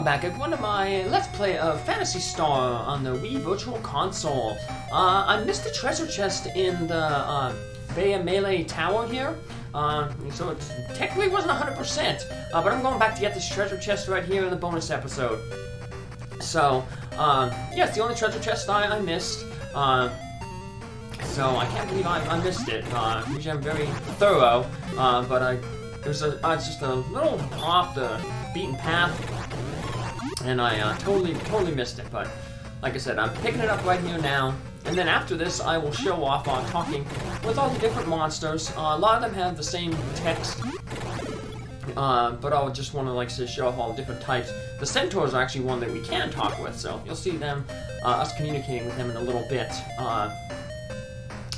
back at one of my Let's Play of Phantasy Star on the Wii Virtual Console. I missed the treasure chest in the Baya Malay Tower here, so it technically wasn't 100%, but I'm going back to get this treasure chest right here in the bonus episode. So, yeah, it's the only treasure chest I missed, so I can't believe I missed it. Usually I'm very thorough, but it was just a little off the beaten path, and I totally missed it. But like I said, I'm picking it up right here now, and then after this I will show off on talking with all the different monsters. A lot of them have the same text, but I'll just want to show off all the different types. The centaurs are actually one that we can talk with, so you'll see them, us communicating with them in a little bit. I'm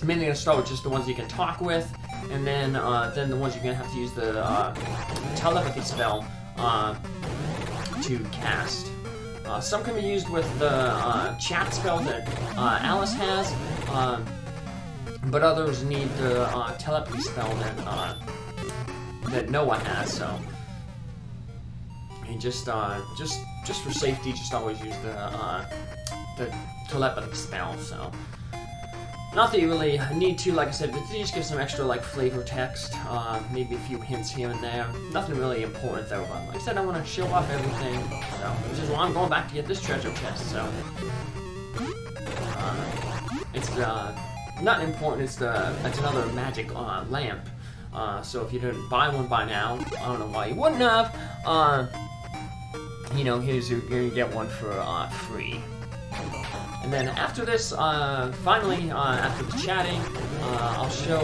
mainly going to start with just the ones you can talk with, and then the ones you're going to have to use the telepathy spell to cast. Some can be used with the chat spell that Alice has, but others need the telepathy spell that Noah has. So, and just for safety, just always use the telepathy spell. So. Not that you really need to, like I said, but just give some extra, flavor text, maybe a few hints here and there. Nothing really important, though, but like I said, I want to show off everything, so, which is why I'm going back to get this treasure chest, so. It's, not important, it's another magic, lamp. So if you didn't buy one by now, I don't know why you wouldn't have, you're gonna get one for, free. And then after this, finally, after the chatting, I'll show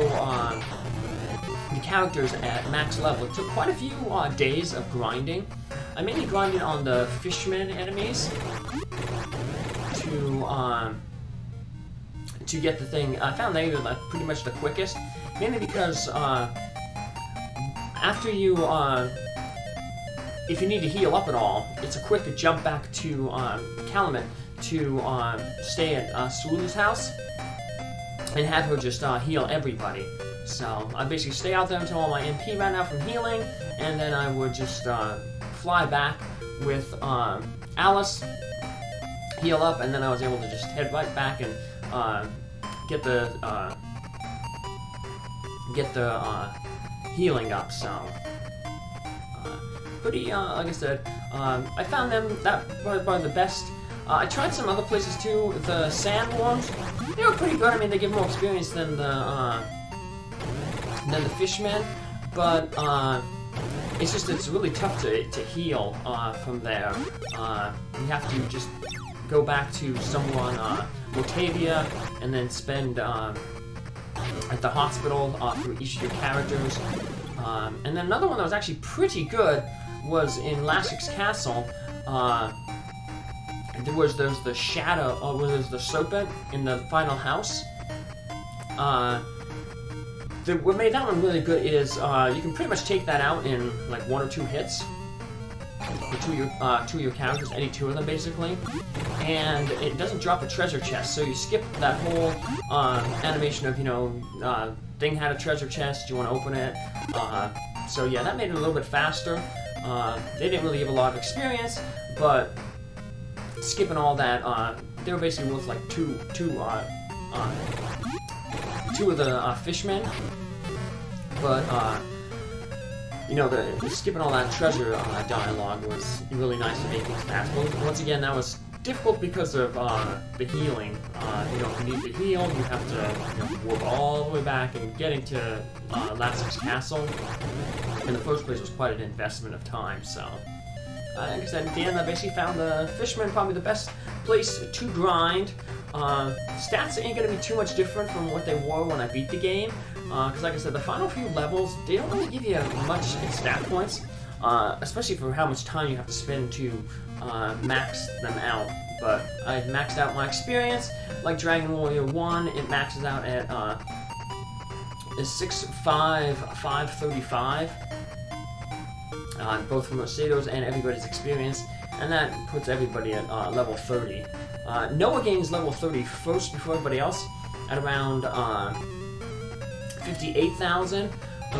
the characters at max level. It took quite a few days of grinding. I mainly grinded on the fishmen enemies to get the thing. I found they were pretty much the quickest, mainly because after you, if you need to heal up at all, it's a quick jump back to Calumet to stay at Sulu's house and have her just heal everybody. So I basically stay out there until all my MP ran out from healing, and then I would just fly back with Alice, heal up, and then I was able to just head right back and get the healing up. So pretty, like I said, I found them that were the best. I tried some other places too. The sandworms, they were pretty good. I mean, they give more experience than the fishmen, but it's really tough to heal from there. You have to just go back to someone, Motavia, and then spend at the hospital for each of your characters. And then another one that was actually pretty good was in Lassic's Castle. There's the shadow, there's the serpent in the final house. What made that one really good is you can pretty much take that out in one or two hits. For two of your characters, any two of them basically, and it doesn't drop a treasure chest. So you skip that whole animation of thing had a treasure chest. Do you want to open it? So yeah, that made it a little bit faster. They didn't really give a lot of experience, but skipping all that, they were basically worth two of the fishmen, but the skipping all that treasure dialogue was really nice to make things fast. Once again, that was difficult because of the healing. If you need to heal, you have to warp all the way back, and getting to Lassic's Castle in the first place was quite an investment of time. So. Like I said, at the end, I basically found the fisherman probably the best place to grind. Stats ain't going to be too much different from what they were when I beat the game. Because like I said, the final few levels, they don't really give you much in stat points. Especially for how much time you have to spend to max them out. But I maxed out my experience. Like Dragon Warrior 1, it maxes out at 535. Both for Mercedes and everybody's experience, and that puts everybody at level 30. Noah gains level 30 first before everybody else at around 58,000,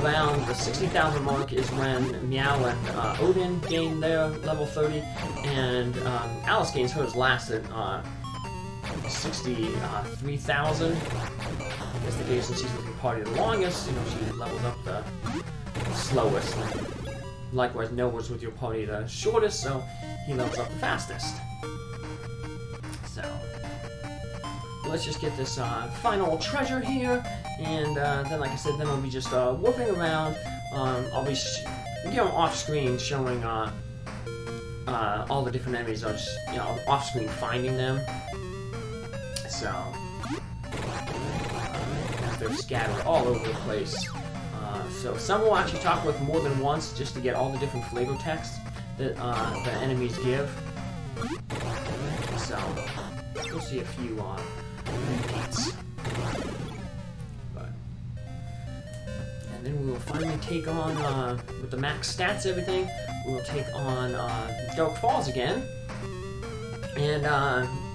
around the 60,000 mark is when Meow and Odin gain their level 30, and Alice gains hers last at 63,000. That's the case since she's with the party the longest. You know, she levels up the slowest. And likewise, Noah's with your party the shortest, so he levels up the fastest. So let's just get this final treasure here, and then, like I said, then I'll be just whooping around. I'll be, off screen showing all the different enemies. I'll just, off screen finding them. So they're scattered all over the place. So some will actually talk with more than once just to get all the different flavor text that the enemies give. So you'll see a few repeats. And then we will finally take on, with the max stats everything, we will take on Dark Falz again. And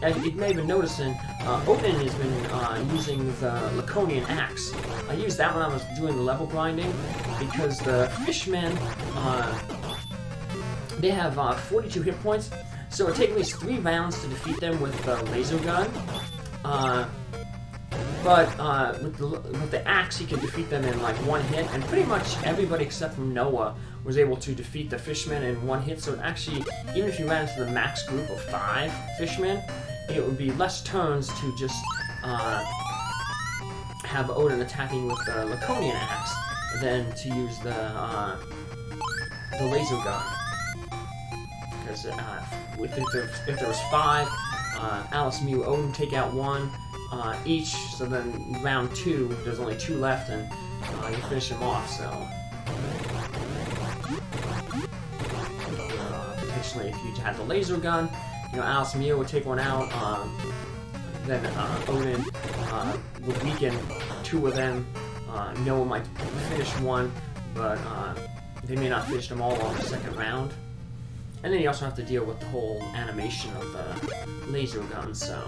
as you may have been noticing, Odin has been using the Laconian Axe. I used that when I was doing the level grinding, because the fishmen, they have 42 hit points, so it takes at least 3 rounds to defeat them with the laser gun. But with the axe, you can defeat them in like 1 hit, and pretty much everybody except from Noah was able to defeat the fishmen in 1 hit. So actually, even if you ran into the max group of 5 fishmen, it would be less turns to just have Odin attacking with the Laconian Axe than to use the laser gun. Because if there was 5, Alice, Mew, Odin take out 1. Each, so then round 2, there's only 2 left, and you finish them off, so potentially if you had the laser gun, Alice and Mew would take 1 out, then Odin would weaken 2 of them. Noah might finish 1, but they may not finish them all on the 2nd round. And then you also have to deal with the whole animation of the laser gun, so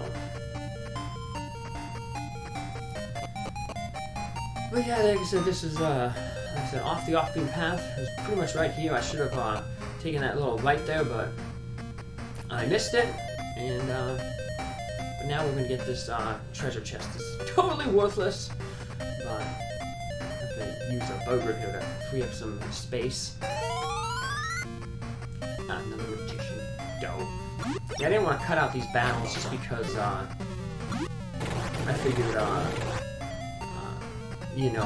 but yeah, like I said, this is, off the off-beam path. It was pretty much right here. I should have taken that little right there, but I missed it. And but now we're gonna get this treasure chest. It's totally worthless, but I have to use a burger here to free up some space. Another magician dough. Yeah, I didn't want to cut out these battles just because I figured. I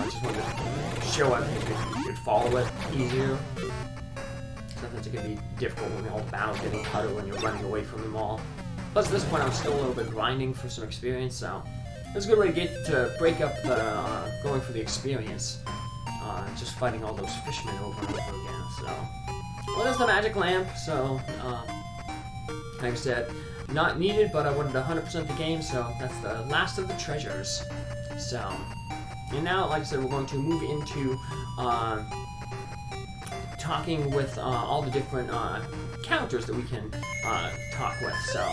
just wanted to show it because you could follow it easier. Sometimes it can be difficult when all the battles getting cut when you're running away from them all. Plus, at this point, I'm still a little bit grinding for some experience, so it's a good way to break up the going for the experience. Just fighting all those fishmen over and over again. So, well, there's the magic lamp. So, like I said, not needed, but I wanted to 100% the game, so that's the last of the treasures. So. And now, like I said, we're going to move into talking with all the different characters that we can talk with. So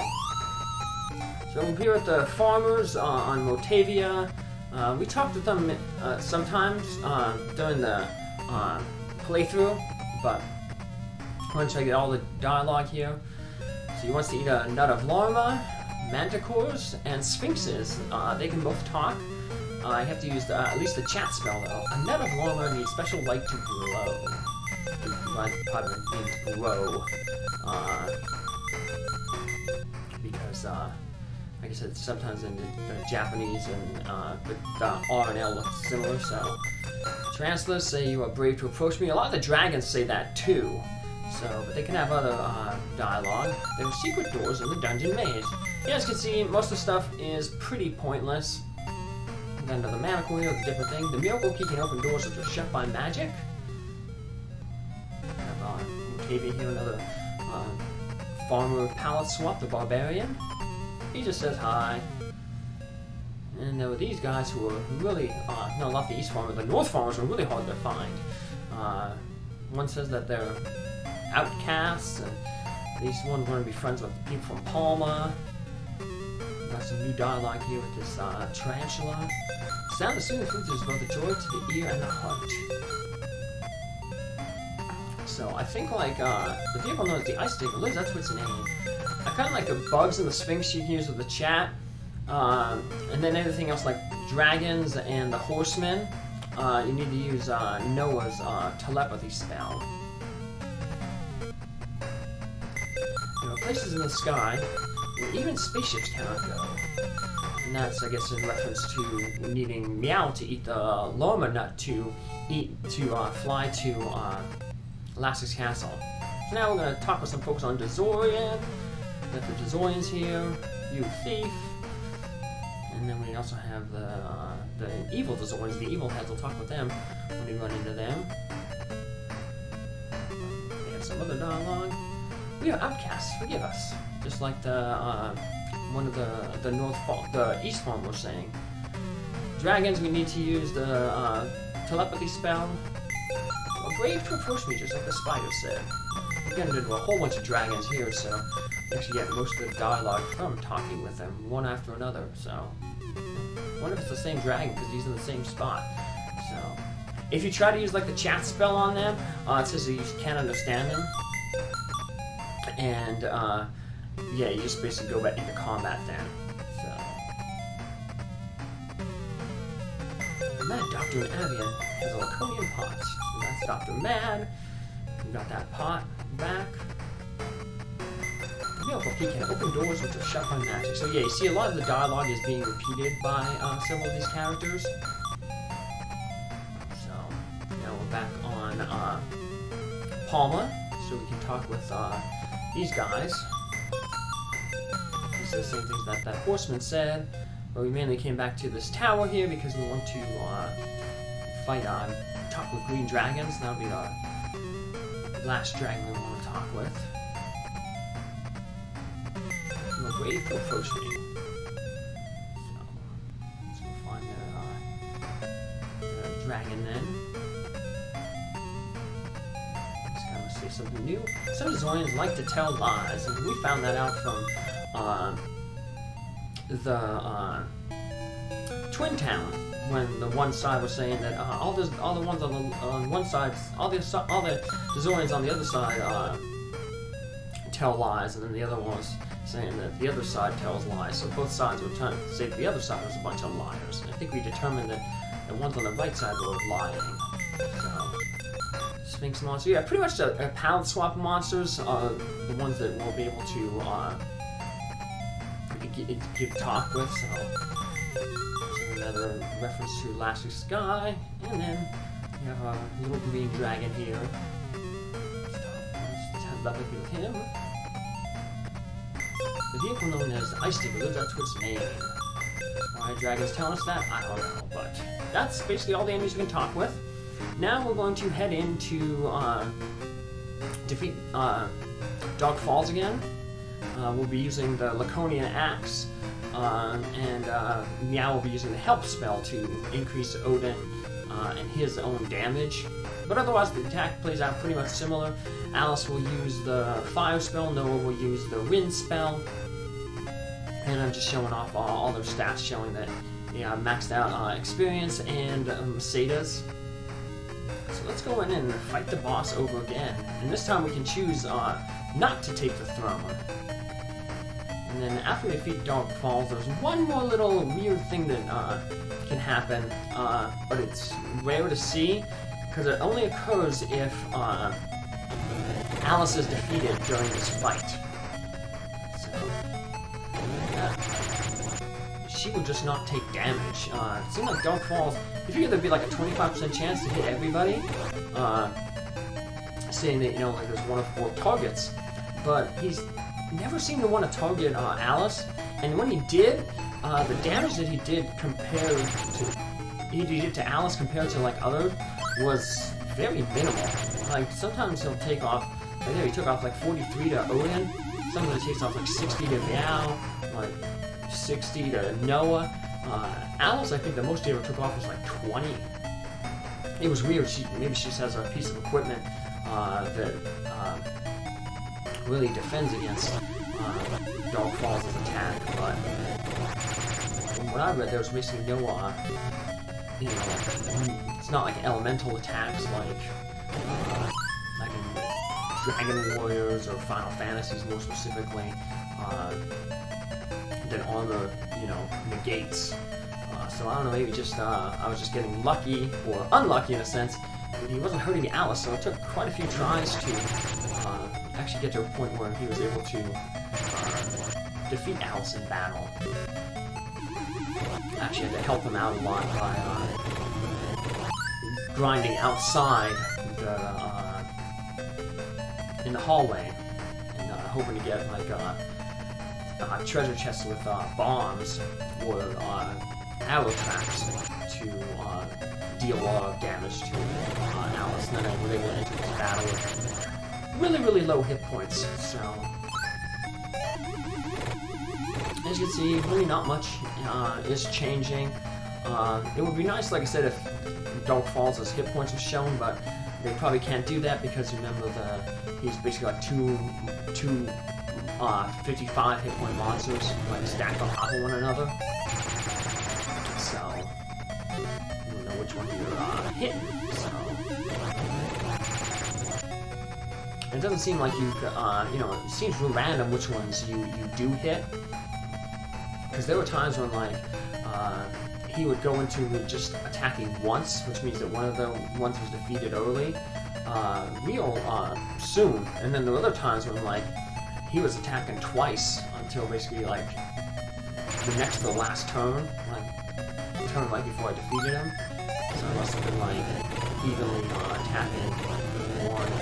we're here at the farmers on Motavia. We talked with them sometimes during the playthrough, but once I get all the dialogue here. So he wants to eat a nut of larva, manticores, and sphinxes. They can both talk. I have to use at least the chat spell, though. A nut of larva needs special light to grow. Probably means grow. Because, like I said, sometimes in the Japanese and the R and L look similar, so. Tarantulas say you are brave to approach me. A lot of the dragons say that, too. So, but they can have other dialogue. There are secret doors in the dungeon maze. You guys can see most of the stuff is pretty pointless. Then another manacle here, a different thing. The miracle key can open doors which are shut by magic. We have Motavia here, another farmer palette swap, the barbarian. He just says hi. And there were these guys who were really, no, not the east farmer, the north farmers were really hard to find. One says that they're outcasts, and these ones want to be friends with people from Palma. got some new dialogue here with this tarantula. Sound of soothing fruits is both a joy to the ear and the heart. So I think like the vehicle knows the ice stick lives, that's what its name. I kind of like the bugs and the sphinx you can use with the chat. And then everything else like dragons and the horsemen, you need to use Noah's telepathy spell. There are places in the sky where even spaceships cannot go. And that's, I guess, in reference to needing Meow to eat the Loma nut to fly to Elastic's castle. So now we're going to talk with some folks on Dazorian. We got the Dazorians here, you thief. And then we also have the evil Dazorians, the evil heads. We'll talk with them when we run into them. We have some other dialogue. We are outcasts, forgive us. Just like the one of the East Farm was saying. Dragons, we need to use the telepathy spell. We're brave to approach me, just like the spider said. We're getting into a whole bunch of dragons here, so we actually get most of the dialogue from talking with them, one after another, so. I wonder if it's the same dragon, because he's in the same spot. So, if you try to use like the chat spell on them, it says that you can't understand them. And, yeah, you just basically go back into combat then. So. Mad Doctor and Avian has a Laconian pot. So that's Dr. Mad. We got that pot back. He can open doors which are shut by magic. So yeah, you see a lot of the dialogue is being repeated by several of these characters. So now we're back on Palma, so we can talk with these guys. These are the same things that horseman said, but we mainly came back to this tower here because we want to fight talk with green dragons. That'll be our last dragon we want to talk with. Brave to approach me. So, let's go find the dragon then. Just gotta say something new. Some Zorians like to tell lies, and we found that out from the Twin Town, when the one side was saying that all the ones on one side, all the Zorians on the other side tell lies, and then the other one was saying that the other side tells lies. So both sides were trying to say that the other side was a bunch of liars. And I think we determined that the ones on the right side were lying. So, Sphinx monster. Yeah, pretty much the palette swap monsters are the ones that we'll be able to give talk with. So, another reference to Elastic Sky. And then we have a little green dragon here. Let's have that with him. The vehicle known as the Ice Digger lives up to its name. Why dragons tell us that? I don't know, but that's basically all the enemies we can talk with. Now we're going to head into defeat Dark Falz again. We'll be using the Laconian Axe, and Meow will be using the Help spell to increase Odin and his own damage. But otherwise, the attack plays out pretty much similar. Alice will use the Fire spell, Noah will use the Wind spell. And I'm just showing off all their stats, showing that maxed out experience and Sedas. So let's go in and fight the boss over again. And this time we can choose not to take the throne. And then after we defeat Dark Falz, there's one more little weird thing that can happen, but it's rare to see, because it only occurs if Alice is defeated during this fight. So, she will just not take damage. It seems like Dark Falz, you figure there'd be like a 25% chance to hit everybody, saying that, like there's 1 of 4 targets, but he's never seemed to want to target Alice, and when he did, the damage that he did to Alice compared to like others was very minimal. Like sometimes he'll take off, right there he took off like 43 to Odin, sometimes he takes off like 60 to Meow, like 60 to Noah. Alice, I think the most he ever took off was like 20. It was weird. Maybe she just has a piece of equipment that really defends against Dark Falz' attack, but from what I read, there was basically no, you know, it's not like elemental attacks like in Dragon Warriors or Final Fantasies more specifically, that armor, you know, negates. So I don't know, maybe just I was just getting lucky, or unlucky in a sense. He wasn't hurting Alice, so it took quite a few tries to actually get to a point where he was able to defeat Alice in battle. Actually had to help him out a lot by grinding outside in the hallway and hoping to get like treasure chests with bombs or arrow traps to deal a lot of damage to Alice. And then I was able to enter this battle with really low hit points. So as you can see, really not much is changing. It would be nice, like I said, if Dark Falz' hit points were shown, but they probably can't do that because remember he's basically like two 55 hit point monsters like stacked on top of one another. So you don't know which one you're hitting. So it doesn't seem like you know, it seems real random which ones you do hit. Because there were times when, like, he would go into just attacking once, which means that one of the ones was defeated early, real soon. And then there were other times when, like, he was attacking twice until basically, like, the next to the last turn, like, the turn right before I defeated him. So I must have been, like, evenly attacking one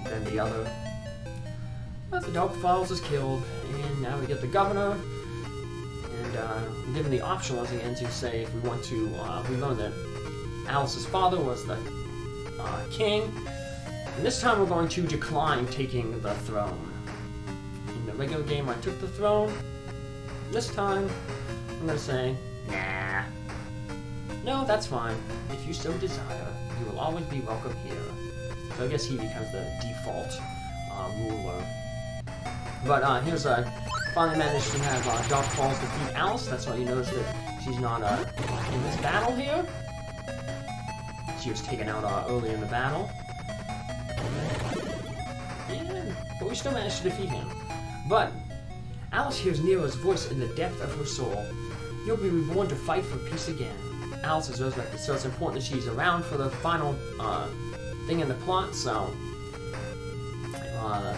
than the other. But the Dark Falz is killed, and now we get the governor, and given the option once again to say if we want to, we learned that Alice's father was the king, and this time we're going to decline taking the throne. In the regular game I took the throne, this time I'm going to say, nah. No, that's fine. If you so desire, you will always be welcome here. So I guess he becomes the default ruler. But here's finally managed to have Dark Falz defeat Alice. That's why you notice that she's not in this battle here. She was taken out early in the battle. Yeah, but we still managed to defeat him. But Alice hears Nero's voice in the depth of her soul. You'll be reborn to fight for peace again. Alice is resurrected, so it's important that she's around for the final thing in the plot, so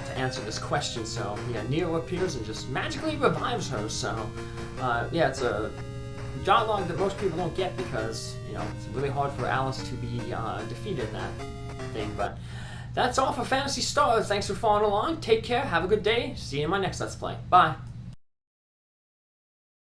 to answer this question. So yeah, Nero appears and just magically revives her. So yeah, it's a dialogue that most people don't get because, you know, it's really hard for Alice to be defeated in that thing. But that's all for Phantasy Star. Thanks for following along. Take care. Have a good day. See you in my next Let's Play. Bye.